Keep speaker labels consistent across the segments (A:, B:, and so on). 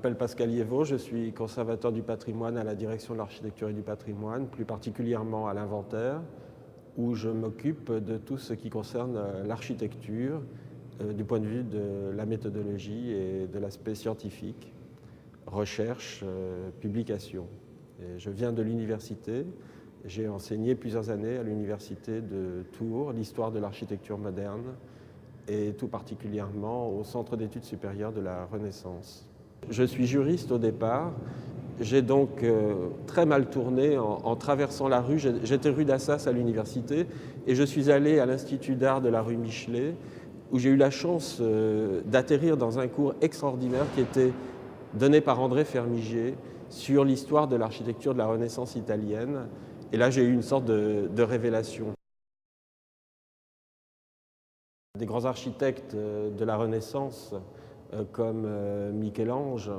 A: m'appelle Pascal Liévaux, je suis conservateur du patrimoine à la direction de l'architecture et du patrimoine, plus particulièrement à l'inventaire, où je m'occupe de tout ce qui concerne l'architecture du point de vue de la méthodologie et de l'aspect scientifique, recherche, publication. Et je viens de l'université, j'ai enseigné plusieurs années à l'université de Tours l'histoire de l'architecture moderne et tout particulièrement au Centre d'études supérieures de la Renaissance. Je suis juriste au départ, j'ai donc très mal tourné en traversant la rue. J'étais rue d'Assas à l'université et je suis allé à l'Institut d'art de la rue Michelet où j'ai eu la chance d'atterrir dans un cours extraordinaire qui était donné par André Fermigier sur l'histoire de l'architecture de la Renaissance italienne. Et là, j'ai eu une sorte de révélation. Des grands architectes de la Renaissance comme Michel-Ange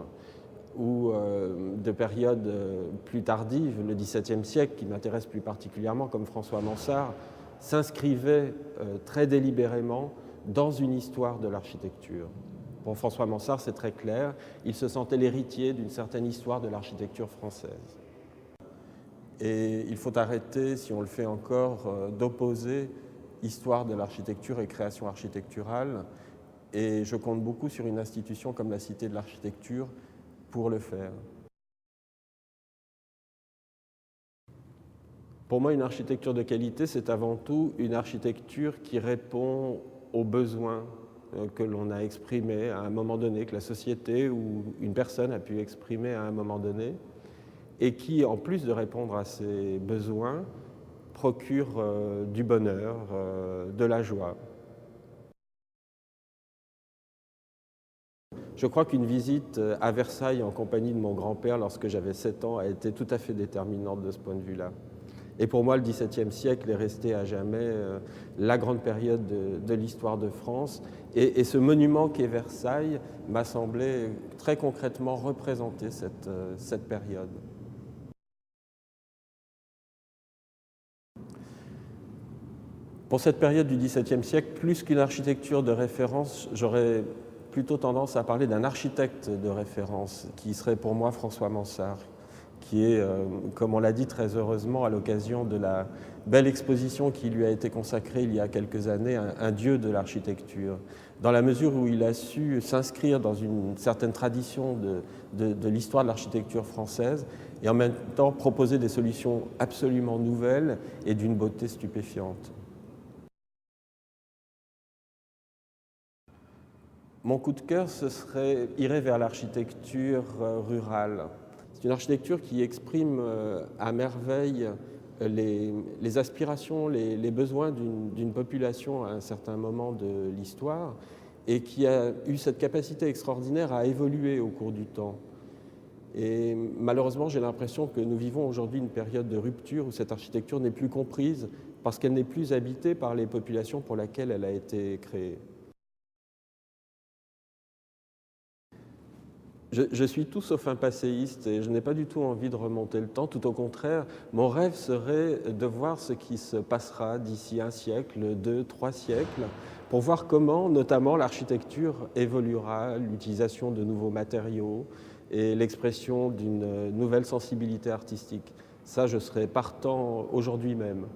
A: ou de périodes plus tardives, le XVIIe siècle, qui m'intéresse plus particulièrement, comme François Mansart, s'inscrivaient très délibérément dans une histoire de l'architecture. Pour François Mansart, c'est très clair, il se sentait l'héritier d'une certaine histoire de l'architecture française. Et il faut arrêter, si on le fait encore, d'opposer histoire de l'architecture et création architecturale. Et je compte beaucoup sur une institution comme la Cité de l'Architecture pour le faire. Pour moi, une architecture de qualité, c'est avant tout une architecture qui répond aux besoins que l'on a exprimés à un moment donné, que la société ou une personne a pu exprimer à un moment donné, et qui, en plus de répondre à ces besoins, procure du bonheur, de la joie. Je crois qu'une visite à Versailles en compagnie de mon grand-père lorsque j'avais 7 ans a été tout à fait déterminante de ce point de vue-là. Et pour moi, le XVIIe siècle est resté à jamais la grande période de l'histoire de France. Et ce monument qu'est Versailles m'a semblé très concrètement représenter cette période. Pour cette période du XVIIe siècle, plus qu'une architecture de référence, j'aurais plutôt tendance à parler d'un architecte de référence, qui serait pour moi François Mansart, qui est, comme on l'a dit très heureusement à l'occasion de la belle exposition qui lui a été consacrée il y a quelques années, un dieu de l'architecture, dans la mesure où il a su s'inscrire dans une certaine tradition de l'histoire de l'architecture française et en même temps proposer des solutions absolument nouvelles et d'une beauté stupéfiante. Mon coup de cœur, irait vers l'architecture rurale. C'est une architecture qui exprime à merveille les aspirations, les besoins d'une population à un certain moment de l'histoire et qui a eu cette capacité extraordinaire à évoluer au cours du temps. Et malheureusement, j'ai l'impression que nous vivons aujourd'hui une période de rupture où cette architecture n'est plus comprise parce qu'elle n'est plus habitée par les populations pour lesquelles elle a été créée. Je suis tout sauf un passéiste et je n'ai pas du tout envie de remonter le temps. Tout au contraire, mon rêve serait de voir ce qui se passera d'ici 1 siècle, 2, 3 siècles, pour voir comment, notamment, l'architecture évoluera, l'utilisation de nouveaux matériaux et l'expression d'une nouvelle sensibilité artistique. Ça, je serais partant aujourd'hui même.